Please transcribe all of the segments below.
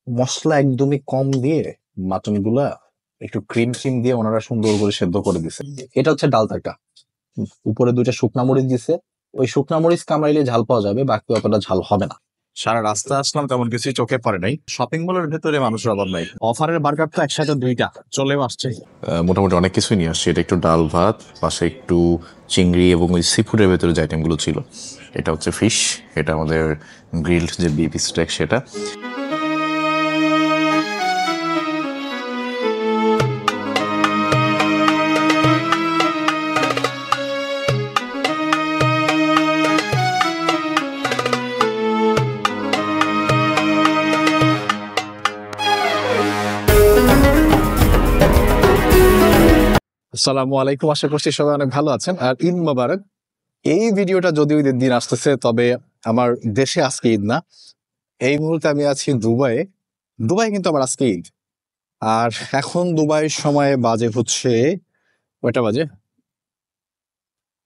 মসলা একদমই কম দিয়ে মাটনগুলা একটু ক্রিম দিয়ে ওনারা সুন্দর করে সেদ্ধ করে দিছে। এটা হচ্ছে ডাল তড়কা। উপরে 2টা শুকনা মরিচ দিছে। ওই শুকনা মরিচ কামড়াইলে ঝাল পাওয়া যাবে, বাকি অতটা ঝাল হবে না। সারা রাস্তা আসলাম, তেমন কিছুই চোখে পড়ে নাই। শপিং মলের ভেতরে মানুষের অভাব নাই। অফারের বার্গার তো একসাথে 2টা চলেও আসছে। মোটামুটি অনেক কিছুই নিয়ে আসছে। এটা একটু ডাল ভাত, পাশে একটু চিংড়ি এবং ওই সি ফুডের ভেতরে যে আইটেমগুলো ছিল। এটা হচ্ছে ফিশ, এটা আমাদের গ্রিলড যে বিফ স্টেক সেটা। আসসালামু আলাইকুম, আশা করছি সবাই অনেক ভালো আছেন আর ঈদ মোবারক। এই ভিডিওটা যদিও ঈদের দিন আসতেছে, তবে আমার দেশে আজকে ঈদ না। এই মুহূর্তে আমি আছি দুবাইয়ে। দুবাই কিন্তু আমার আজকে ঈদ। আর এখন দুবাইয়ের সময় বাজে হচ্ছে কয়টা বাজে,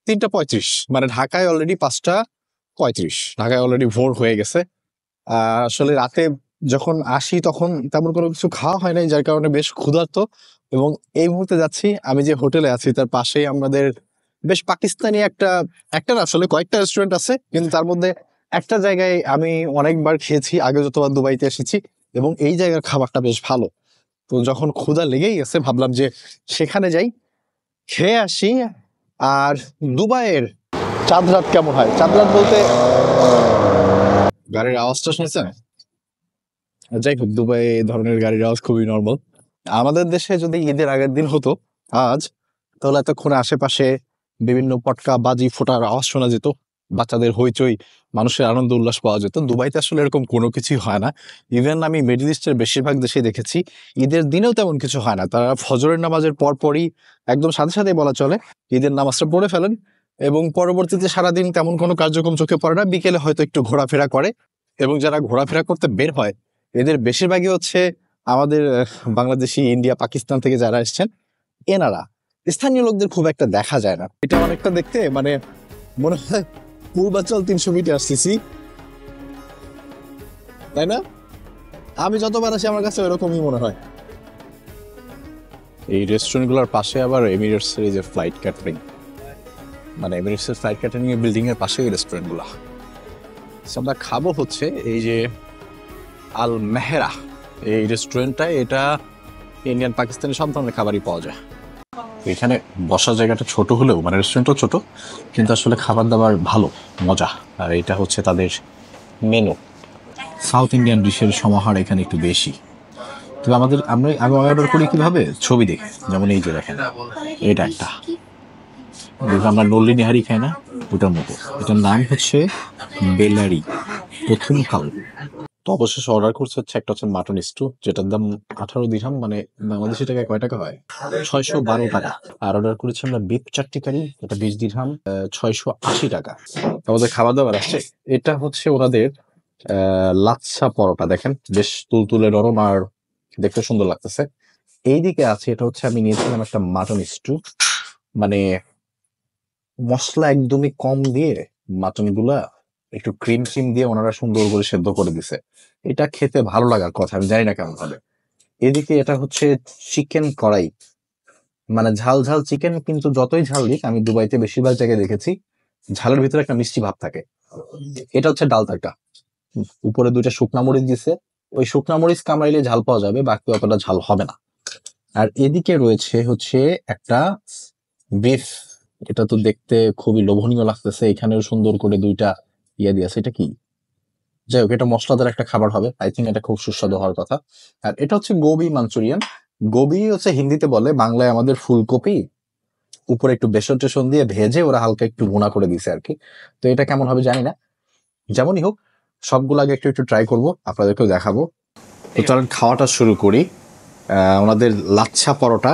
3টা 35। মানে ঢাকায় অলরেডি 5টা 35, ঢাকায় অলরেডি ভোর হয়ে গেছে। আসলে রাতে যখন আসি তখন তেমন কোনো কিছু খাওয়া হয় নাই, যার কারণে বেশ ক্ষুধার্ত। এবং এই মুহূর্তে যাচ্ছি, আমি যে হোটেলে আছি তার পাশেই আমাদের বেশ পাকিস্তানি একটা একটা না, আসলে কয়েকটা রেস্টুরেন্ট আছে, কিন্তু তার মধ্যে একটা জায়গায় আমি অনেকবার খেয়েছি আগে যতবার দুবাইতে এসেছি, এবং এই জায়গার খাবারটা বেশ ভালো। তো যখন ক্ষুধা লেগেই গেছে ভাবলাম যে সেখানে যাই, খেয়ে আসি। আর দুবাইয়ের চাঁদ রাত কেমন হয়? চাঁদ রাত বলতে গাড়ির আওয়াজটা শুনেছেন? যাই হোক, দুবাই এই ধরনের গাড়ির আওয়াজ খুবই নর্মাল। আমাদের দেশে যদি ঈদের আগের দিন হতো আজ, তাহলে এতক্ষণে আশেপাশে বিভিন্ন পটকা বাজি ফোটার আওয়াজ শোনা যেত, বাচ্চাদের হইচই, মানুষের আনন্দ উল্লাস পাওয়া যেত। দুবাইতে আসলে এরকম কোনো কিছুই হয় না। ইভেন আমি মিডল ইস্টের বেশিরভাগ দেশেই দেখেছি ঈদের দিনেও তেমন কিছু হয় না। তারা ফজরের নামাজের পরপরই একদম সাথে সাথেই বলা চলে ঈদের নামাজটা পড়ে ফেলেন, এবং পরবর্তীতে সারাদিন তেমন কোনো কার্যক্রম চোখে পড়ে না। বিকেলে হয়তো একটু ঘোরাফেরা করে, এবং যারা ঘোরাফেরা করতে বের হয় এদের বেশিরভাগই হচ্ছে আমাদের বাংলাদেশি, ইন্ডিয়া, পাকিস্তান থেকে যারা এসছেন এনারা। স্থানীয় লোকদের খুব একটা দেখা যায় না। এটা অনেকটা দেখতে মানে মনে হয় পূর্বাচল 300 মিটার আসতেছি, তাই না? আমি যতবার আসি আমার কাছে ওরকমই মনে হয়। এই রেস্টুরেন্টগুলোর পাশে আবার এমিরেটস এর যে ফ্লাইট ক্যাটারিং, মানে এমিরেটস এর ফ্লাইট ক্যাটারিং এর বিল্ডিং এর পাশে এই রেস্টুরেন্টগুলো। আমরা খাবো হচ্ছে এই যে আল মেহরা এই রেস্টুরেন্টটায়। এটা ইন্ডিয়ান পাকিস্তানি সব ধরনের খাবারই পাওয়া যায়। এখানে বসার জায়গাটা ছোট হলেও, মানে রেস্টুরেন্টও ছোট, কিন্তু আসলে খাবার দাবার ভালো, মজা। আর এটা হচ্ছে তাদের মেনু। সাউথ ইন্ডিয়ান ডিশের সমাহার এখানে একটু বেশি। তবে আমরা আগে অর্ডার করি কিভাবে, ছবি দেখে। যেমন এই যে দেখেন, এটা একটা আমরা নল্লি নেহারি খাই না, ওটার মতো। এটার নাম হচ্ছে বেলারি, প্রথম খাল। তো অবশেষে অর্ডার করছে হচ্ছে একটা হচ্ছে মাটন স্টু, যেটার দাম 18 দিরহাম, মানে বাংলাদেশি টাকায় কয় টাকা হয়, 612 টাকা। আর অর্ডার করেছি আমরা বিফ চাট্টি কারি, এটা 20 দিরহাম, 680 টাকা। আমাদের খাবার দাবার আসছে। এটা হচ্ছে ওনাদের লাচ্ছা পরোটা, দেখেন বেশ তুলতুলে নরম আর দেখতে সুন্দর লাগতেছে। এইদিকে আছে, এটা হচ্ছে আমি নিয়েছিলাম একটা মাটন স্টু, মানে মশলা একদমই কম দিয়ে মাটন গুলা একটু ক্রিম দিয়ে ওনারা সুন্দর করে সেদ্ধ করে দিছে। এটা খেতে ভালো লাগার কথা, আমি জানি না কেমন হবে। এদিকে এটা হচ্ছে চিকেন কড়াই, মানে ঝাল ঝাল চিকেন, কিন্তু যতই ঝাল দিক, আমি দুবাইতে বেশিরভাগ জায়গায় দেখেছি ঝালের ভিতরে একটা মিষ্টি ভাব থাকে। এটা হচ্ছে ডাল তড়কা। উপরে 2টা শুকনা মরিচ দিছে। ওই শুকনা মরিচ কামড়াইলে ঝাল পাওয়া যাবে, বাকি অতটা ঝাল হবে না। আর এদিকে রয়েছে হচ্ছে একটা বিফ। এটা তো দেখতে খুবই লোভনীয় লাগতেছে। এখানেও সুন্দর করে 2টা ইয়ে দিয়েছে। এটা কি, যাই হোক, এটা মশলাদার একটা খাবার হবে, আই থিঙ্ক এটা খুব সুস্বাদু হওয়ার কথা। আর এটা হচ্ছে গোবি মাঞ্চুরিয়ান। গোবি হচ্ছে হিন্দিতে বলে, বাংলায় আমাদের ফুলকপি। উপরে একটু বেসন টেসন দিয়ে ভেজে ওরা হালকা একটু ভুনা করে দিছে আর কি। তো এটা কেমন হবে জানি না, যেমনই হোক সবগুলো আগে একটু একটু ট্রাই করবো, আপনাদেরকেও দেখাবো। তো চলেন খাওয়াটা শুরু করি। ওনাদের লাচ্ছা পরোটা,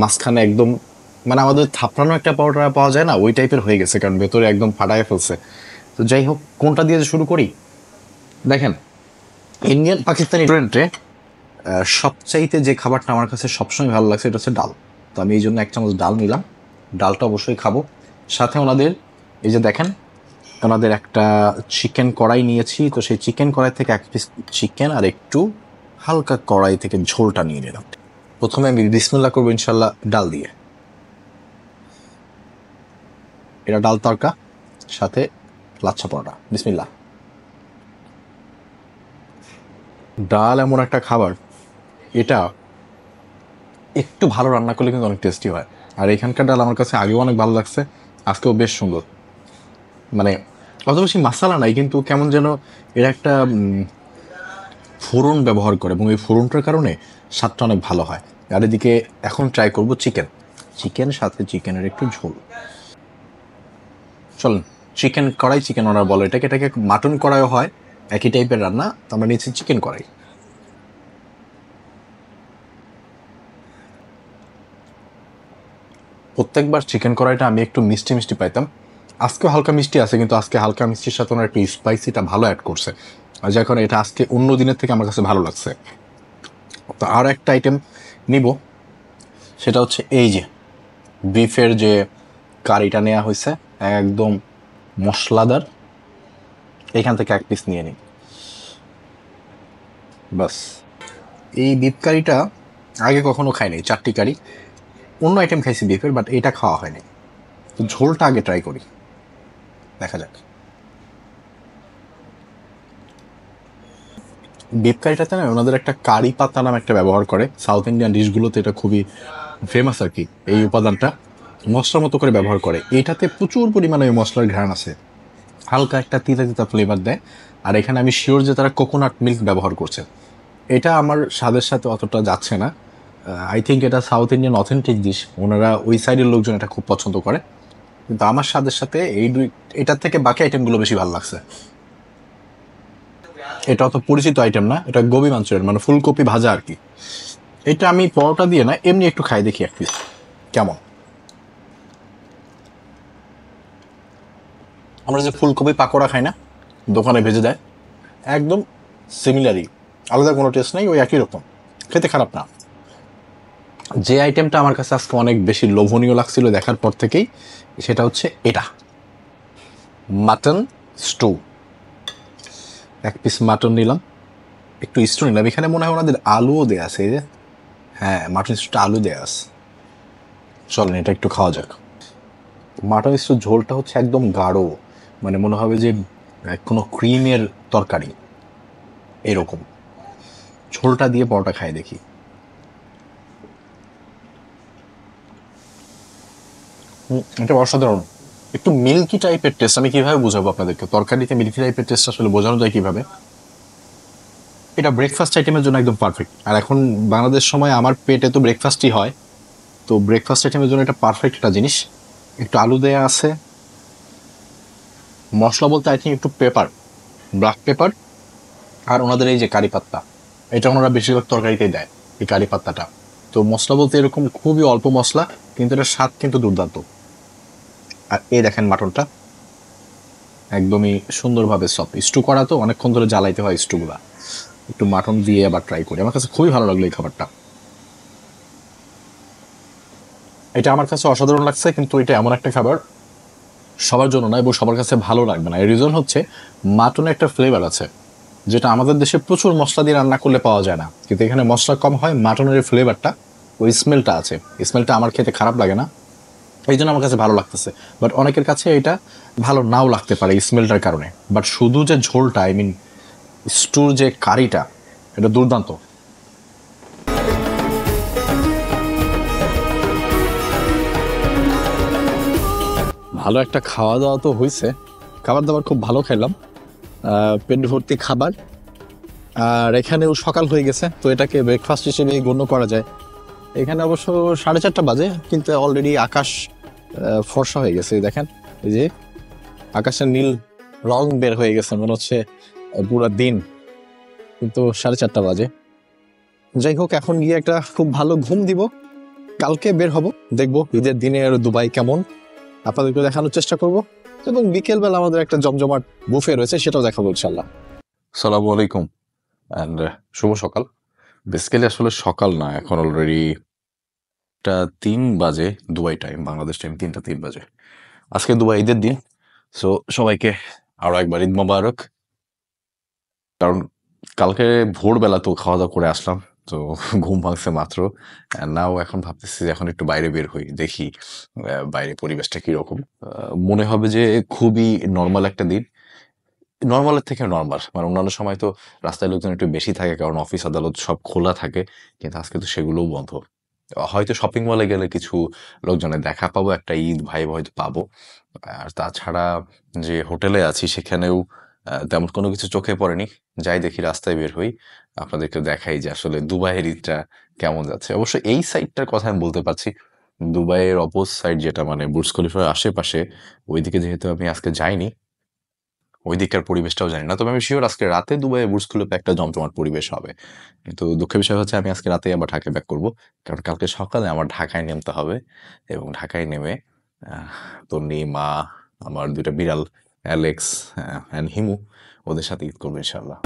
মাঝখানে একদম মানে আমাদের থাপড়ানো একটা পরোটা পাওয়া যায় না, ওই টাইপের হয়ে গেছে, কারণ ভেতরে একদম ফাটায় ফেলছে। তো যাই হোক, কোনটা দিয়ে শুরু করি? দেখেন, ইন্ডিয়ান পাকিস্তানি রেস্টুরেন্টে সবচাইতে যে খাবারটা আমার কাছে সবসময় ভালো লাগছে এটা হচ্ছে ডাল। তো আমি এই জন্য 1 চামচ ডাল নিলাম। ডালটা অবশ্যই খাবো। সাথে ওনাদের এই যে দেখেন, ওনাদের একটা চিকেন কড়াই নিয়েছি। তো সেই চিকেন কড়াই থেকে 1 পিস চিকেন আর একটু হালকা কড়াই থেকে ঝোলটা নিয়ে নিলাম। প্রথমে আমি বিসমিল্লাহ করবো ইনশাল্লাহ ডাল দিয়ে। এটা ডাল তরকা, সাথে লাচ্ছা পরোটা। বিসমিল্লাহ। ডাল এমন একটা খাবার, এটা একটু ভালো রান্না করলে কিন্তু অনেক টেস্টি হয়। আর এখানকার ডাল আমার কাছে আগেও অনেক ভালো লাগছে, আজকেও বেশ সুন্দর। মানে অত বেশি মশলা নাই, কিন্তু কেমন যেন এর একটা ফোড়ন ব্যবহার করে, এবং এই ফোড়নটার কারণে স্বাদটা অনেক ভালো হয়। আর এদিকে এখন ট্রাই করব চিকেন সাথে চিকেনের একটু ঝোল। চলেন, চিকেন কড়াই, চিকেন ওনারা বলে এটাকে মাটন কড়াইও হয়, একই টাইপের রান্না। তো আমরা নিয়েছি চিকেন কড়াই। প্রত্যেকবার চিকেন কড়াইটা আমি একটু মিষ্টি মিষ্টি পাইতাম, আজকেও হালকা মিষ্টি আছে, কিন্তু আজকে হালকা মিষ্টির সাথে ওনার একটু স্পাইসিটা ভালো অ্যাড করছে, আর যার কারণে এটা আজকে অন্য দিনের থেকে আমার কাছে ভালো লাগছে। তো আর একটা আইটেম নিব, সেটা হচ্ছে এই যে বিফের যে কারিটা নেওয়া হয়েছে, একদম মশলাদার। এখান থেকে এক পিস নিয়ে নিই বাস। এই বিফ কারিটা আগে কখনো খাইনি, 4টি কারি। অন্য আইটেম খাইছি বিফের, বাট এটা খাওয়া হয়নি। তো ঝোলটা আগে ট্রাই করি, দেখা যাক। বিফ কারিটাতে না ওনাদের একটা কারি পাতা নাম একটা ব্যবহার করে, সাউথ ইন্ডিয়ান ডিশগুলোতে এটা খুবই ফেমাস আর কি। এই উপাদানটা মশলার মতো করে ব্যবহার করে, এটাতে প্রচুর পরিমাণে ওই মশলার ঘ্রাণ আছে, হালকা একটা তিতা তিতা ফ্লেভার দেয়। আর এখানে আমি শিওর যে তারা কোকোনাট মিল্ক ব্যবহার করছে। এটা আমার স্বাদের সাথে অতটা যাচ্ছে না। আই থিঙ্ক এটা সাউথ ইন্ডিয়ান অথেন্টিক ডিশ, ওনারা ওই সাইডের লোকজন এটা খুব পছন্দ করে, কিন্তু আমার স্বাদের সাথে এটার থেকে বাকি আইটেমগুলো বেশি ভালো লাগছে। এটা অত পরিচিত আইটেম না, এটা গোবি মাঞ্চুরিয়ান, মানে ফুলকপি ভাজা আর কি। এটা আমি পরোটা দিয়ে না, এমনি একটু খাই দেখি এক পিস কেমন। আমরা যে ফুলকপি পাকোড়া খাই না, দোকানে ভেজে দেয়, একদম সিমিলারই, আলাদা কোনো টেস্ট নেই, ওই একই রকম, খেতে খারাপ না। যে আইটেমটা আমার কাছে আজকে অনেক বেশি লোভনীয় লাগছিল দেখার পর থেকেই, সেটা হচ্ছে এটা মাটন স্টু। এক পিস মাটন নিলাম, একটু স্টু নিলাম। এখানে মনে হয় ওনাদের আলুও দেয়া আছে, এই যে, হ্যাঁ মাটন স্টুটা আলু দেয়া আছে। চলেন এটা একটু খাওয়া যাক। মাটন স্টুর ঝোলটা হচ্ছে একদম গাঢ়, মানে মনে হবে যে কোনো ক্রিমের তরকারি এরকম। ঝোলটা দিয়ে পরোটা খাই দেখি। এটা অসাধারণ, একটু মিল্কি টাইপের টেস্ট। আমি কিভাবে বোঝাবো আপনাদেরকে, তরকারিতে মিল্কি টাইপের টেস্ট আসলে বোঝানো যায় কিভাবে? এটা ব্রেকফাস্ট আইটেমের জন্য একদম পারফেক্ট। আর এখন বাংলাদেশ সময় আমার পেটে তো ব্রেকফাস্টই হয়, তো ব্রেকফাস্ট আইটেমের জন্য এটা পারফেক্ট একটা জিনিস। একটু আলু দেয়া আছে, মশলা বলতে আই থিঙ্ক একটু পেপার, ব্ল্যাক পেপার, আর ওনাদের এই যে কারি পাত্তা, এটা ওনারা বেশিরভাগ তরকারিতেই দেয় এই কারি পাত্তাটা। তো মশলা বলতে এরকম খুবই অল্প মশলা, কিন্তু এটার স্বাদ কিন্তু দুর্দান্ত। আর এই দেখেন মাটনটা একদমই সুন্দরভাবে সফট, স্টু করা তো অনেকক্ষণ ধরে জ্বালাইতে হয় স্টুগুলা। একটু মাটন দিয়ে আবার ট্রাই করি, আমার কাছে খুবই ভালো লাগলো এই খাবারটা। এটা আমার কাছে অসাধারণ লাগছে, কিন্তু এটা এমন একটা খাবার সবার জন্য না, এবং সবার কাছে ভালো লাগবে না। এর রিজন হচ্ছে মাটনে একটা ফ্লেভার আছে, যেটা আমাদের দেশে প্রচুর মশলা দিয়ে রান্না করলে পাওয়া যায় না, কিন্তু এখানে মশলা কম হয়, মাটনের ফ্লেভারটা, ওই স্মেলটা আছে। স্মেলটা আমার খেতে খারাপ লাগে না, এই জন্য আমার কাছে ভালো লাগতেছে। বাট অনেকের কাছে এটা ভালো নাও লাগতে পারে স্মেলটার কারণে। বাট শুধু যে ঝোলটা, আই মিন স্টুর যে কারিটা, এটা দুর্দান্ত। ভালো একটা খাওয়া দাওয়া তো হয়েছে, খাবার দাবার খুব ভালো খেলাম, পেট ভর্তি খাবার। আর এখানেও সকাল হয়ে গেছে, তো এটাকে ব্রেকফাস্ট হিসেবে গণ্য করা যায়। এখানে অবশ্য 4:30 বাজে, কিন্তু অলরেডি আকাশ ফর্সা হয়ে গেছে। দেখেন এই যে আকাশের নীল রং বের হয়ে গেছে, মনে হচ্ছে পুরো দিন, কিন্তু 4:30 বাজে। যাই হোক, এখন গিয়ে একটা খুব ভালো ঘুম দিব, কালকে বের হব, দেখবো ঈদের দিনে দুবাই কেমন, আপনাদেরকে দেখানোর চেষ্টা করব। এবং বিকেলবেলা আমাদের একটা জমজমাট বুফে রয়েছে, সেটাও দেখাবো ইনশাল্লাহ। সালামু আলাইকুম অ্যান্ড শুভ সকাল। বেসিক্যালি আসলে সকাল না, এখন অলরেডি 3 বাজে দুবাই টাইম, বাংলাদেশ টাইম 3টা 3 বাজে। আজকে দুবাই ঈদের দিন, সো সবাইকে আরো একবার ঈদ মোবারক। কারণ কালকে ভোরবেলা তো খাওয়া দাওয়া করে আসলাম, তো ঘুম ভাঙছে মাত্র। নাও এখন ভাবতেছি যে এখন একটু বাইরে বের হই, দেখি বাইরে পরিবেশটা কিরকম। মনে হবে যে খুবই নর্মাল একটা দিন, নর্মালের থেকে নর্মাল। মানে অন্যান্য সময় তো রাস্তায় লোকজন একটু বেশি থাকে, কারণ অফিস আদালত সব খোলা থাকে, কিন্তু আজকে তো সেগুলোও বন্ধ। হয়তো শপিং মলে গেলে কিছু লোকজনের দেখা পাবো, একটা ঈদ ভাইব হয়তো পাবো। আর তাছাড়া যে হোটেলে আছি সেখানেও তেমন কোনো কিছু চোখে পড়েনি। যাই দেখি রাস্তায় বের হই, আপনাদেরকে দেখাই যে আসলে দুবাইয়ের ঈদটা কেমন যাচ্ছে। অবশ্য এই সাইডটার কথা আমি বলতে পারছি, দুবাইয়ের অপোজ সাইড যেটা মানে বুর্জ খলিফার আশেপাশে, ওইদিকে যেহেতু আমি আজকে যাইনি, ওই দিককার পরিবেশটাও জানি না। তবে আমি শিওর আজকে রাতে দুবাইয়ে বুর্জ খলিফা একটা জমজমাট পরিবেশ হবে। কিন্তু দুঃখের বিষয় হচ্ছে আমি আজকে রাতেই আবার ঢাকায় ব্যাক করবো, কারণ কালকে সকালে আমার ঢাকায় নামতে হবে। এবং ঢাকায় নেমে তন্নি, মা, আমার ২টা বিড়াল অ্যালেক্স অ্যান্ড হিমু, ওদের সাথে ঈদ করবো ইনশাল্লাহ।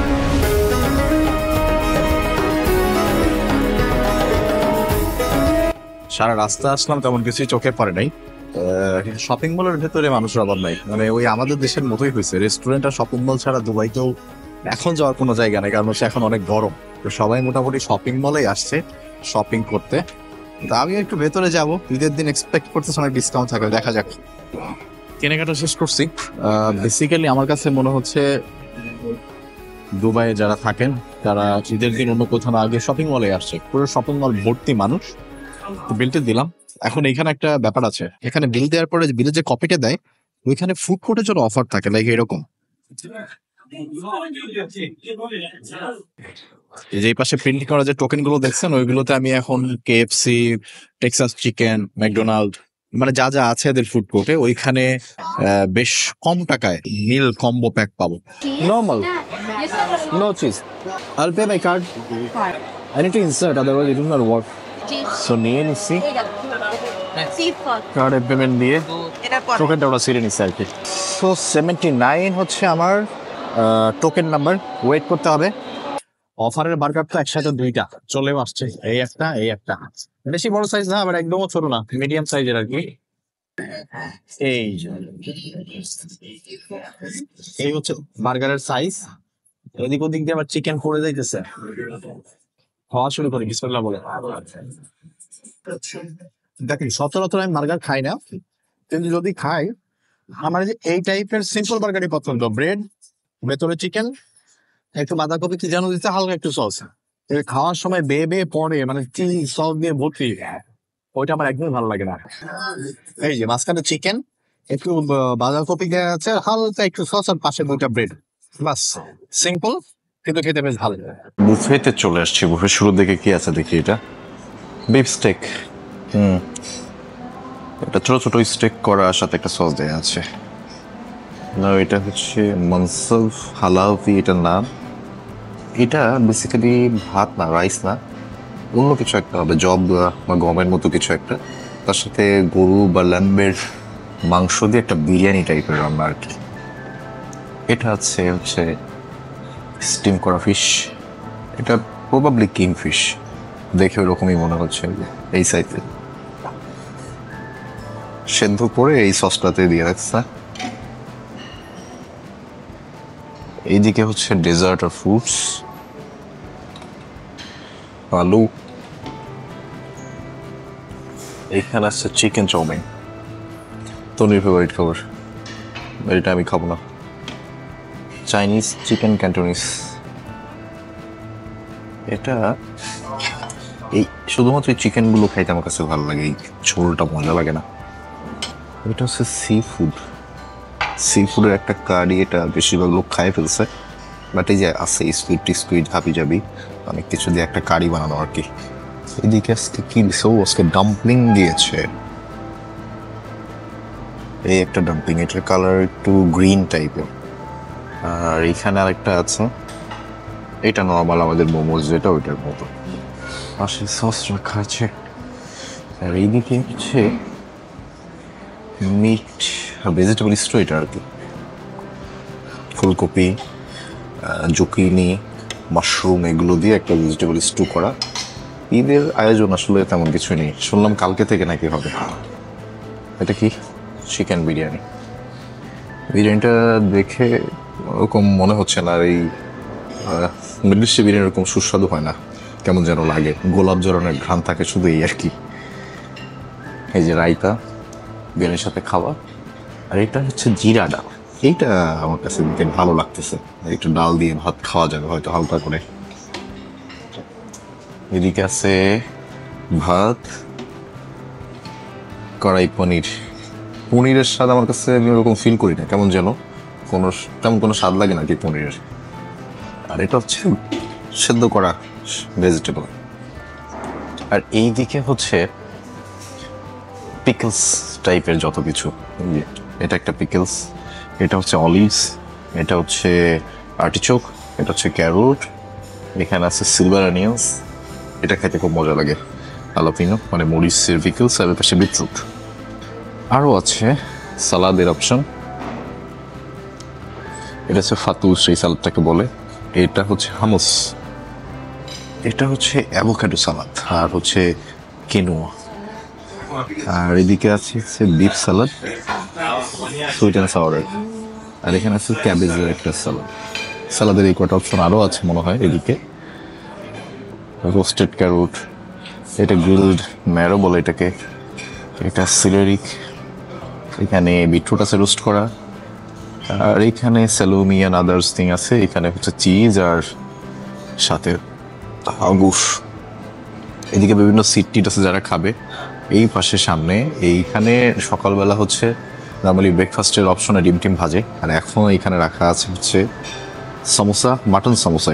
সারা রাস্তা আসলাম, তেমন কিছুই চোখে পড়ে নাই। কিন্তু শপিং মলের ভেতরে মানুষের অভাব নাই, মানে ওই আমাদের দেশের মতোই হয়েছে। রেস্টুরেন্ট আর শপিং মল ছাড়া দুবাইতেও এখন যাওয়ার কোনো জায়গা নেই, কারণ হচ্ছে এখন অনেক গরম। তো সবাই মোটামুটি শপিং মলেই আসছে শপিং করতে। তো আমি একটু ভেতরে যাব, ঈদের দিন এক্সপেক্ট করতেছি অনেক ডিসকাউন্ট থাকবে, দেখা যাক। কেনাকাটা শেষ করছি। বেসিক্যালি আমার কাছে মনে হচ্ছে দুবাইয়ে যারা থাকেন তারা ঈদের দিন অন্য কোথাও না, আগে শপিং মলে আসছে। পুরো শপিং মল ভর্তি মানুষ। বিলটা দিলাম। এখন এখানে একটা ব্যাপার আছে, এখানে বিল দেওয়ার পরে বিলের যে কপিটা দেয়, ওইখানে ফুড কোর্টের জন্য অফার থাকে, লাইক এরকম। এই যে এই পাশে প্রিন্ট করা যে টোকেন গুলো দেখছেন, ওইগুলোতে আমি এখন কেএফসি, টেক্সাস চিকেন, ম্যাকডোনাল্ড, মানে যা যা আছে এদের ফুড কোর্টে, ওইখানে বেশ কম টাকায় মিল কম্বো প্যাক পাবো। Normal, no cheese. I'll pay my card. I need to insert, otherwise it will not work. So নিয়ে নিচ্ছি কার্ডের পেমেন্ট দিয়ে, টোকেনটা ওরা সিরে নিচ্ছে আর কি। সো 79 হচ্ছে আমার টোকেন নাম্বার, ওয়েট করতে হবে। অফারের বার্গার তো একসাথে 2টা চলেও আসছে, এই একটা এই একটা। বেশি বড় সাইজ না, আবার একদমও ছোট না, মিডিয়াম সাইজের আর কি। এই এই হচ্ছে বার্গারের সাইজ। এদিক ওদিক দিয়ে আবার চিকেন পড়ে যাইতেছে। খাওয়া শুরু করি বিসমিল্লাহ বলে। দেখেন সচরাচর আমি বার্গার খাই না, কিন্তু যদি খাই আমার এই টাইপের সিম্পল বার্গারই পছন্দ। ব্রেড, ভেতরে চিকেন, একটু বাঁধাকপি কি যেন দিচ্ছে, হালকা একটু সস। খাওয়ার সময় বেয়ে বেয়ে পড়ে, মানে চিজ সস দিয়ে ভর্তি, ওইটা আমার একদমই ভালো লাগে না। এই যে মাঝখানে চিকেন, একটু বাঁধাকপি দেওয়া আছে, হালকা একটু সস, আর পাশে 2টা ব্রেড, বাস। সিম্পল কিন্তু খেতে বেশ ভালো। বুফেতে চলে আসছি। বুফে শুরুর দিকে কি আছে দেখি, এটা বিফ স্টেক। এটা ছোট ছোট স্টেক করা, সাথে একটা সস দেওয়া আছে। না, এটা হচ্ছে মনসলফ হালাফি, এটার নাম। এটা বেসিক্যালি ভাত না, রাইস না, অন্য কিছু একটা হবে, জব বা গমের মতো কিছু একটা। তার সাথে গরু বা ল্যাম্বের মাংস দিয়ে একটা বিরিয়ানি টাইপের রান্না আর কি। এটা হচ্ছে স্টিম করা ফিশ। এটা প্রবাবলি কিং ফিশ, দেখে ওরকমই মনে হচ্ছে। এই সাইডে সেদ্ধ করে এই সসটাতে দিয়ে রাখছে। এইদিকে হচ্ছে ডেজার্ট আর ফ্রুটস, আলু। এইখানে আছে চিকেন চাউমিন, তনির ফেভারিট খাবার, এটা আমি খাবো না। Chinese chicken Cantonese. এটা এই শুধুমাত্র এই চিকেনগুলো খাইতে আমার কাছে ভালো লাগে, এই ঝোলটা মজা লাগে না। এটা হচ্ছে সি ফুড, সি ফুডের একটা কারি। এটা বেশিরভাগ লোক খাই ফেলছে, বাট এই যে আছে স্কুইড টিস্কুইড হাবি জাবি অনেক কিছু দিয়ে একটা কারি বানানো আর কি। এদিকে আজকে কি দিছে, আজকে ডাম্পলিং দিয়েছে। এই একটা ডাম্পলিং, এটার কালার একটু গ্রিন টাইপের। আর এখানে আরেকটা আছে, এটা নর্মাল আমাদের মোমোজ যেটা, ওইটার মতো। পাশে সস রাখা আছে। আর এইদিকে হচ্ছে মিট ভেজিটেবল স্টু, এটা আর কি। ফুলকপি, জুকিনি, মাশরুম, এগুলো দিয়ে একটা ভেজিটেবল স্টু করা। ঈদের আয়োজন আসলে তেমন কিছু নেই, শুনলাম কালকে থেকে নাকি হবে। এটা কি চিকেন বিরিয়ানি। বিরিয়ানিটা দেখে ওরকম মনে হচ্ছে না, এই মিডল ইস্টে বিরিয়ানি এরকম সুস্বাদু হয় না, কেমন যেন লাগে, গোলাপ জলনের ঘ্রাণ থাকে শুধু, এই আর কি। এই যে রায়তা বিরিয়ানির সাথে খাওয়া, আর এটা হচ্ছে জিরা ডাল। এইটা আমার কাছে বেশ ভালো লাগতেছে, একটু ডাল দিয়ে ভাত খাওয়া যাবে হয়তো হালকা করে। এদিকে আছে ভাত, কড়াই পনির। পনিরের স্বাদ আমার কাছে আমি ওরকম ফিল করি না, কেমন যেন তেমন কোনো স্বাদ লাগে না কি পনিরের। আর এটা হচ্ছে সেদ্ধ করা ভেজিটেবল। আর এই দিকে হচ্ছে পিকলস টাইপের যত কিছু। এটা একটা পিকলস, এটা হচ্ছে অলিভস, এটা হচ্ছে আর্টিচোক, এটা হচ্ছে ক্যারোট, এখানে আছে সিলভার অনিয়ন্স। এটা খেতে খুব মজা লাগে, হালাপিনো মানে মরিচের পিকলস, আর পাশে বিটরুট। আরও আছে সালাদের অপশন। এটা হচ্ছে ফাতুস, সেই সালাদটাকে বলে। এটা হচ্ছে হামস, এটা হচ্ছে অ্যাভোকাডো সালাদ, আর হচ্ছে কিনোয়া। আর এদিকে আছে beef salad, sweet and sour. আর এখানে আছে ক্যাবেজের একটা সালাদ। সালাদের এই কটা অপশন আরও আছে মনে হয়। এদিকে রোস্টেড ক্যারোট, এটা গ্রিলড ম্যারো বলে এটাকে, এটা সিলেরিক, এখানে বিটরুট আছে রোস্ট করা, আর এইখানে স্যালোমি অ্যান্ড আদার্স থিং আছে। এখানে হচ্ছে চিজ আর সাথে হাগুস। এদিকে বিভিন্ন সিট টিট আছে যারা খাবে। এই পাশে সামনে এইখানে সকালবেলা হচ্ছে নর্মালি ব্রেকফাস্টের অপশনে ডিম টিম ভাজে, আর এখন এইখানে রাখা আছে হচ্ছে সমোসা, মাটন সমোসা।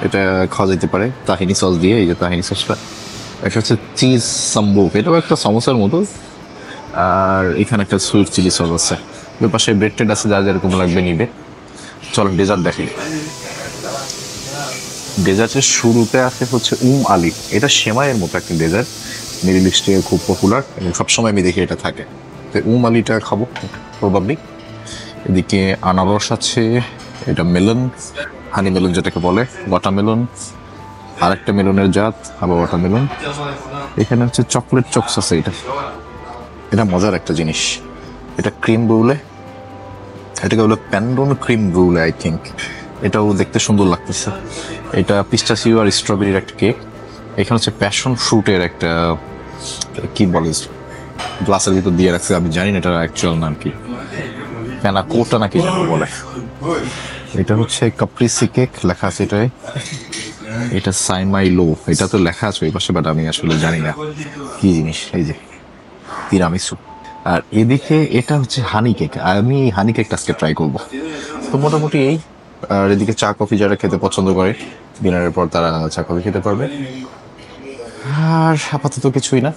এটা খাওয়া যেতে পারে তাহিনি সস দিয়ে। এই যে তাহিনি সসটা, একটা হচ্ছে চিজ সাম্বু, এটাও একটা সমোসার মতো। আর এখানে একটা সুইট চিলি সস আছে। ওই পাশে ব্রেড টেড আছে, যা যেরকম লাগবে নিবে। চলো ডেজার্ট দেখি। ডেজার্টের শুরুতে আছে হচ্ছে আলি। এটা সেমাইয়ের মতো একটা ডেজার্ট, মিডল ইস্টে খুব পপুলার এবং সবসময় আমি দেখি এটা থাকে। তো আলিটা খাবো প্রবাবলি। এদিকে আনারস আছে, এটা মেলন, হানি মেলন যেটাকে বলে, ওয়াটারমেলন, আরেকটা মেলনের জাত, আবার ওয়াটারমেলন। এখানে হচ্ছে চকলেট চপস আছে। এটা মজার একটা জিনিস। এটা ক্রিম ব্রুলে, এটাকে বলে প্যান্ডন ক্রিম ব্রুলে আই থিঙ্ক। এটাও দেখতে সুন্দর লাগতেছে। এটা পিস্তাচিও আর স্ট্রবেরির একটা কেক। এখানে হচ্ছে প্যাশন ফ্রুটের একটা কি বলে গ্লাসের ভিতর দিয়ে রাখছে, আমি জানি না এটার অ্যাকচুয়াল নাম কি, প্যানাকোটা নাকি যেন বলে। এটা হচ্ছে কাপ্রিসি কেক লেখা আছে এটাই। এটা সাইমাইলো, এটা তো লেখা আছে ওই পাশে, বাট আমি আসলে জানি না কি জিনিস। এই যে তিরামিসু। আর এদিকে এটা হচ্ছে হানি কেক, আমি হানি কেকটা আজকে ট্রাই করবো। তো মোটামুটি এই। আর এদিকে চা কফি যারা খেতে পছন্দ করে ডিনারের পর, তারা চা কফি খেতে পারবে। আর আপাতত কিছুই না,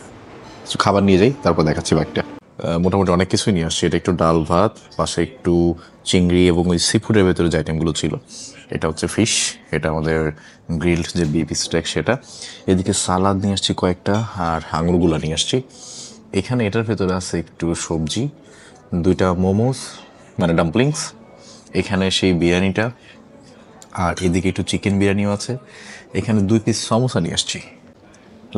কিছু খাবার নিয়ে যাই, তারপর দেখাচ্ছি বাইকটা। মোটামুটি অনেক কিছুই নিয়ে আসছি। এটা একটু ডাল ভাত, পাশে একটু চিংড়ি এবং ওই সি ফুডের ভেতরে যে আইটেমগুলো ছিল। এটা হচ্ছে ফিশ, এটা আমাদের গ্রিলড যে বিফ স্টেক সেটা। এদিকে সালাদ নিয়ে আসছি কয়েকটা, আর আঙুরগুলো নিয়ে আসছি। এখানে এটার ভেতরে আছে একটু সবজি, 2টা মোমোস মানে ডাম্পলিংস, এখানে সেই বিরিয়ানিটা, আর এদিকে একটু চিকেন বিরিয়ানিও আছে। এখানে 2 পিস সমোসা নিয়ে আসছি।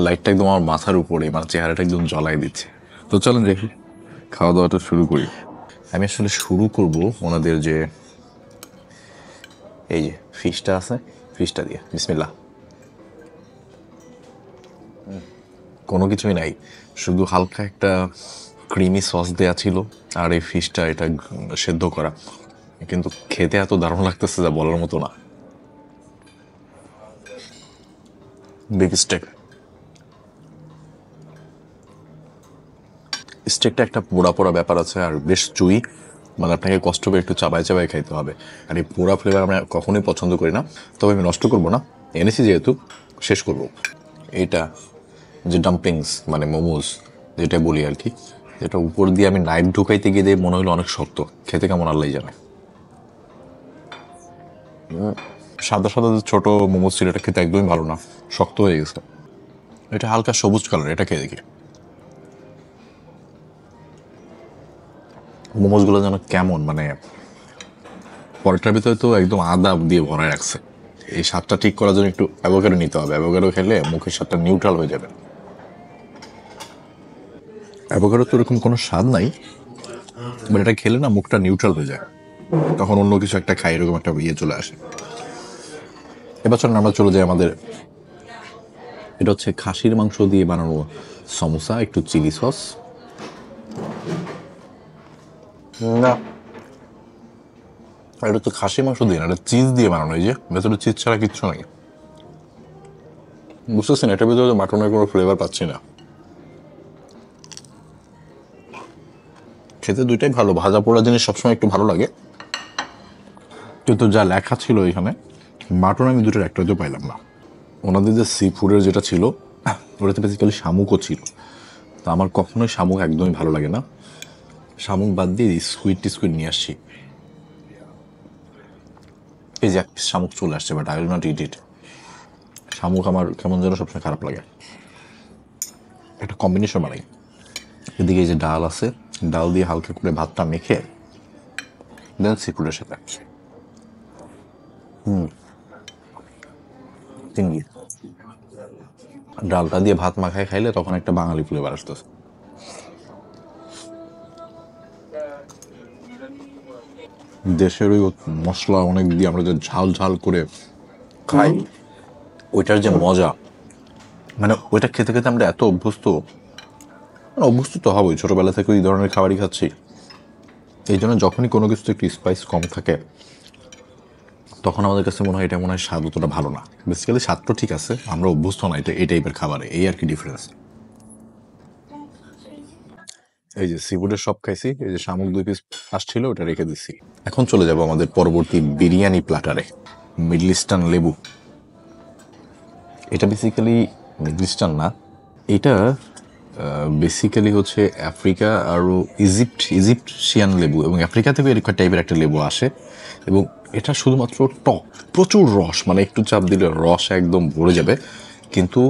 লাইটটা একদম আমার মাথার উপরে, মানে চেহারাটা একদম জ্বলাই দিচ্ছে। তো চলেন দেখি খাওয়া দাওয়াটা শুরু করি। আমি আসলে শুরু করব ওনাদের যে এই যে ফিশটা আছে, ফিশটা দিয়ে। বিসমিল্লাহ। কোনো কিছুই নাই, শুধু হালকা একটা ক্রিমি সস দেওয়া ছিল, আর এই ফিশটা এটা সেদ্ধ করা, কিন্তু খেতে এত দারুণ লাগতেছে যা বলার মতো না। বিফ স্টেক, স্টেকটা একটা পোড়া পোড়া ব্যাপার আছে, আর বেশ চুই, মানে আপনাকে কষ্ট করে একটু চাবাই চাবাই খাইতে হবে। আর এই পোড়া ফ্লেভার আমরা কখনোই পছন্দ করি না, তবে আমি নষ্ট করবো না, এনেছি যেহেতু শেষ করব। এইটা যে ডাম্পলিংস মানে মোমোজ যেটা বলি আর কি, যেটা উপর দিয়ে আমি নাইফ ঢুকাইতে গিয়ে মনে হলো অনেক শক্ত, খেতে কেমন আল্লাহ জানে। সাদা সাদা যে ছোটো মোমোজ ছিল, এটা খেতে একদমই ভালো না, শক্ত হয়ে গেছে। এটা হালকা সবুজ কালার, এটা খেয়ে দেখি। মোমোজগুলো যেন কেমন, মানে পরোটার ভিতরে তো একদম আদা দিয়ে ভরায় রাখছে। এই স্বাদটা ঠিক করার জন্য একটু অ্যাভোকাডো নিতে হবে, অ্যাভোকাডো খেলে মুখের স্বাদটা নিউট্রাল হয়ে যাবে। অ্যাভোকাডো তো এরকম কোনো স্বাদ নাই, বাট এটা খেলে না মুখটা নিউট্রাল হয়ে যায়, তখন অন্য কিছু একটা খাই এরকম একটা ইয়ে চলে আসে। এবার চলুন আমরা চলে যাই আমাদের, এটা হচ্ছে খাসির মাংস দিয়ে বানানো সমোসা, একটু চিলি সস। না, এটা তো খাসির মাংস দিয়ে না, এটা চিজ দিয়ে বানানো, এই যে ভেতরে চিজ ছাড়া কিচ্ছু নাই। বুঝতেছেন, এটার ভিতরে মাটনের কোনো ফ্লেভার পাচ্ছি না। খেতে দুইটাই ভালো, ভাজা পোড়া জিনিস সবসময় একটু ভালো লাগে, কিন্তু যা লেখা ছিল এখানে মাটন আমি দুটোর একটাতে পাইলাম না। ওনাদের যে সি ফুডের যেটা ছিল ওটাতে বেসিক্যালি শামুকও ছিল, তো আমার কখনোই শামুক একদমই ভালো লাগে না। শামুক বাদ দিয়ে স্কুইড টিস্কুইড নিয়ে আসছি। এই যে এক পিস শামুক চলে আসছে, বাট আই উইল নট ইট ইট। শামুক আমার কেমন যেন সবসময় খারাপ লাগে। একটা কম্বিনেশন বানাই, এদিকে এই যে ডাল আছে, ডাল দিয়ে হালকা করে ভাতটা মেখে দেন সি ফুডের সাথে চিংড়ি ডালটা দিয়ে ভাত মাখায় খাইলে তখন একটা বাঙালি ফ্লেভার আসতেছে। দেশের ওই মশলা অনেক দিয়ে আমরা যে ঝাল ঝাল করে খাই, ওইটার যে মজা, মানে ওইটা খেতে খেতে আমরা এত অভ্যস্ত, মানে অভ্যস্ত তো হবই, ছোটোবেলা থেকে ওই ধরনের খাবারই খাচ্ছি। এই জন্য যখনই কোনো কিছুতে একটু স্পাইস কম থাকে তখন আমাদের কাছে মনে হয় এটা মনে হয় স্বাদ অতটা ভালো না। বেসিক্যালি স্বাদ তো ঠিক আছে, আমরা অভ্যস্ত না এটা এই টাইপের খাবারে, এই আর কি ডিফারেন্স। এই যে সিফুডের সব খাইছি, এই যে শামুক 2 পিস আসছিল ওটা রেখে দিছি। এখন চলে যাব আমাদের পরবর্তী বিরিয়ানি প্ল্যাটারে। মিডল ইস্টার্ন লেবু, এটা বেসিক্যালি মিডল ইস্টার্ন না, এটা বেসিক্যালি হচ্ছে আফ্রিকা আরও ইজিপশিয়ান লেবু, এবং আফ্রিকা থেকে এরকম টাইপের একটা লেবু আসে, এবং এটা শুধুমাত্র টক, প্রচুর রস, মানে একটু চাপ দিলে রস একদম ভরে যাবে, কিন্তু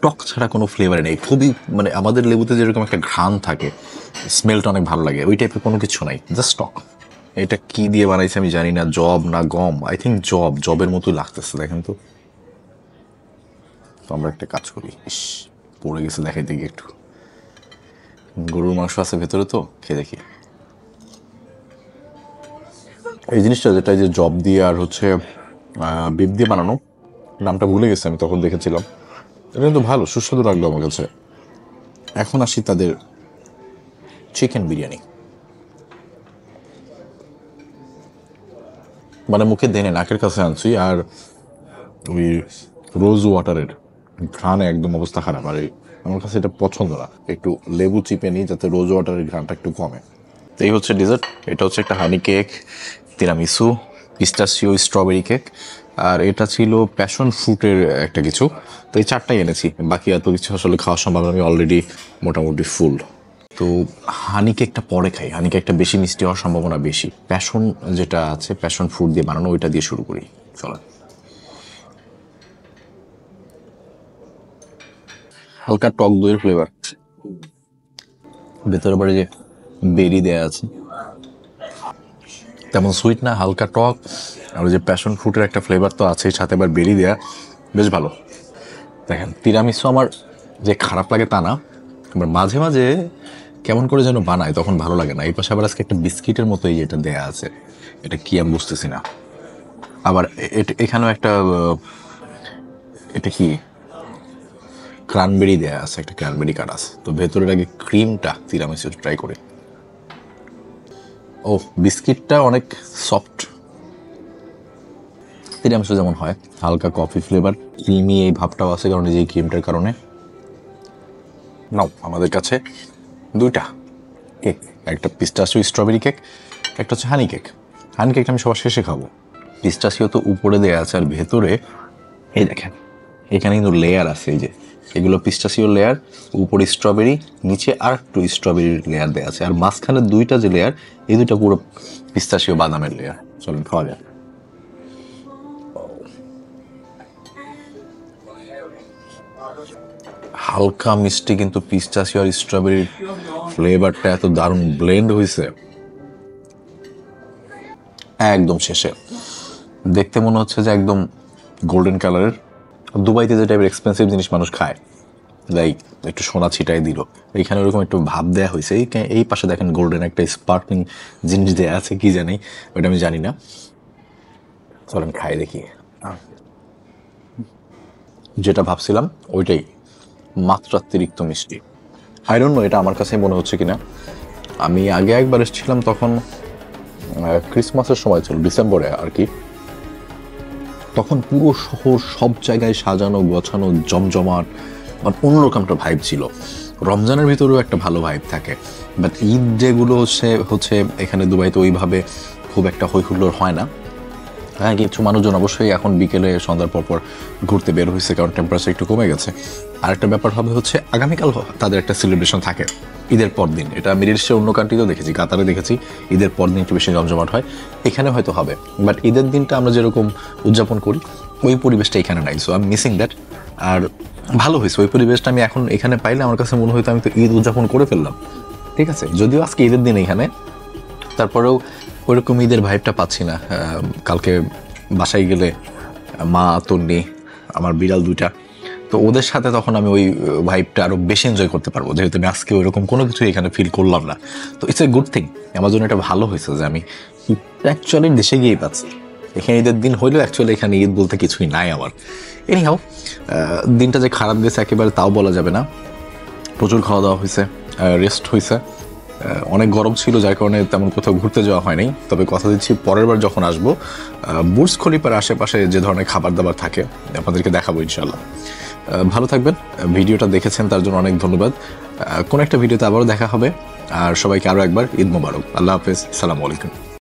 টক ছাড়া কোনো ফ্লেভার নেই। খুবই মানে আমাদের লেবুতে যেরকম একটা ঘ্রাণ থাকে, স্মেলটা অনেক ভালো লাগে, ওই টাইপের কোনো কিছু নাই, জাস্ট টক। এটা কি দিয়ে বানাইছে আমি জানি না, জব না গম, আই থিঙ্ক জবের মতোই লাগতেছে, দেখেন তো। তো আমরা একটা কাজ করি, ইস পড়ে গেছে, দেখাই দেখি একটু। গরুর মাংস আছে ভেতরে, তো খেয়ে দেখি। এই জিনিসটা যেটা যে জব দিয়ে আর হচ্ছে বিফ দিয়ে বানানো, নামটা ভুলে গেছি আমি, তখন দেখেছিলাম। এটা কিন্তু ভালো, সুস্বাদু লাগলো আমার কাছে। এখন আসি তাদের চিকেন বিরিয়ানি, মানে মুখে দেনে নাকের কাছে আনছি, আর ওই রোজ ওয়াটারের ঘ্রাণে একদম অবস্থা খারাপ, আর আমার কাছে এটা পছন্দ না। একটু লেবু চিপে নিই যাতে রোজ ওয়াটারের ঘ্রাণটা একটু কমে। তো এই হচ্ছে ডেজার্ট, এটা হচ্ছে একটা honey cake, tiramisu, pistachio, strawberry cake, আর এটা ছিল প্যাশন ফ্রুটের একটা কিছু। তো এই 4টাই এনেছি, বাকি এত কিছু আসলে খাওয়া সম্ভব, আমি অলরেডি মোটামুটি ফুল। তো হানি কেকটা পরে খাই, হানি কেকটা বেশি মিষ্টি হওয়ার সম্ভাবনা বেশি। প্যাশন যেটা আছে, প্যাশন ফ্রুট দিয়ে বানানো, ওইটা দিয়ে শুরু করি, চলো। হালকা টক দইয়ের ফ্লেভার, ভেতরে বাড়ি যে বেরি দেয়া আছে, তেমন সুইট না, হালকা টক, আর যে প্যাশন ফ্রুটের একটা ফ্লেভার তো আছে, সাথে আবার বেরি দেয়া, বেশ ভালো। দেখেন তিরামিসু আমার যে খারাপ লাগে তা না, আবার মাঝে মাঝে কেমন করে যেন বানায়, তখন ভালো লাগে না। এই পাশে আবার আজকে একটা বিস্কিটের মতো এই যেটা দেয়া আছে, এটা কি আমি বুঝতেছি না। আবার এখানেও একটা এটা কি ক্রানবেরি দেয়া আছে, একটা ক্রানবেরি কাট আছে, তো ভেতরের আগে ক্রিমটা তিরামিসু ট্রাই করে। ও বিস্কিটটা অনেক সফট, তিরামিসু যেমন হয়, হালকা কফি ফ্লেভার, ক্রিমি এই ভাবটাও আছে, কারণ এই যে ক্রিমটার কারণে। নাও আমাদের কাছে 2টা কেক, একটা পিস্তাচিও স্ট্রবেরি কেক, একটা হচ্ছে হানি কেক। হানি কেকটা আমি সবার শেষে খাবো। পিস্তাচিও তো উপরে দেয়া আছে, আর ভেতরে এই দেখেন এখানে কিন্তু লেয়ার আছে, এই যে এগুলো পিস্তাচিও লেয়ার, উপরে স্ট্রবেরি, নিচে আর একটু স্ট্রবেরির লেয়ার দেওয়া আছে, আর মাঝখানে 2টা যে লেয়ার, এই 2টা পুরো পিস্তাচিও বাদামের লেয়ার। চলুন খাওয়া যাক। হালকা মিষ্টি, কিন্তু পিস্তাচিও আর স্ট্রবেরির ফ্লেভারটা এত দারুণ ব্লেন্ড হয়েছে, একদম শেষে দেখতে মনে হচ্ছে যে একদম গোল্ডেন কালারের। দুবাইতে যে টাইপের এক্সপেন্সিভ জিনিস মানুষ খায়, লাইক একটু সোনা ছিটাই দিল, এইখানে ওরকম একটু ভাব দেওয়া হয়েছে। এই পাশে দেখেন গোল্ডেন একটা স্পার্কলিং জিনিস দেওয়া আছে, কি জানি ওইটা আমি জানি না। চলেন খাই দেখি। যেটা ভাবছিলাম ওইটাই, মাত্রাতিরিক্ত মিষ্টি। আই ডোন্ট নো এটা আমার কাছে মনে হচ্ছে কিনা। আমি আগে একবার এসেছিলাম, তখন ক্রিসমাসের সময় ছিল, ডিসেম্বরে আর কি। তখন পুরো শহর সব জায়গায় সাজানো গোছানো জমজমাট, মানে অন্যরকম একটা ভাইব ছিল। রমজানের ভিতরেও একটা ভালো ভাইব থাকে, বাট ঈদ যেগুলো হচ্ছে এখানে দুবাইতে ওইভাবে খুব একটা হইহুল্লোড় হয় না। হ্যাঁ, কিছু মানুষজন অবশ্যই এখন বিকেলে সন্ধ্যার পর ঘুরতে বের হয়েছে, কারণ টেম্পারেচার একটু কমে গেছে। আরেকটা ব্যাপার হবে হচ্ছে আগামীকাল তাদের একটা সেলিব্রেশন থাকে ঈদের পর দিন। এটা মিডল ইস্টের অন্য কান্ট্রিতেও দেখেছি, কাতারে দেখেছি ঈদের পর দিন একটু বেশি জমজমাট হয়, এখানে হয়তো হবে। বাট ঈদের দিনটা আমরা যেরকম উদযাপন করি ওই পরিবেশটা এখানে নাই, so I am missing that. আর ভালো হয়েছে ওই পরিবেশটা আমি এখন এখানে পাইলে আমার কাছে মনে হয়তো আমি তো ঈদ উদযাপন করে ফেললাম। ঠিক আছে, যদিও আজকে ঈদের দিন এখানে, তারপরেও ওইরকম ঈদের ভাইবটা পাচ্ছি না। কালকে বাসায় গেলে মা, তন্নি, আমার বিড়াল দুইটা, তো ওদের সাথে তখন আমি ওই ভাইবটা আরও বেশি এনজয় করতে পারবো, যেহেতু আমি আজকে ওইরকম কোনো কিছু এখানে ফিল করলাম না। তো ইটস এ গুড থিং, আমার জন্য এটা ভালো হয়েছে যে আমি অ্যাকচুয়ালি দেশে গিয়েই পাচ্ছি। এখানে ঈদের দিন হইলেও অ্যাকচুয়ালি এখানে ঈদ বলতে কিছুই নাই আমার। এনিহাও, দিনটা যে খারাপ গেছে একেবারে তাও বলা যাবে না। প্রচুর খাওয়া দাওয়া হয়েছে, রেস্ট হয়েছে। অনেক গরম ছিল, যার কারণে তেমন কোথাও ঘুরতে যাওয়া হয়নি। তবে কথা দিচ্ছি পরের বার যখন আসবো বুর্জ খলিফার আশেপাশে যে ধরনের খাবার দাবার থাকে আপনাদেরকে দেখাবো ইনশাল্লাহ। ভালো থাকবেন, ভিডিওটা দেখেছেন তার জন্য অনেক ধন্যবাদ। কোন একটা ভিডিওতে আবারও দেখা হবে। আর সবাইকে আরও একবার ঈদ মোবারক। আল্লাহ হাফেজ, আসসালামু আলাইকুম।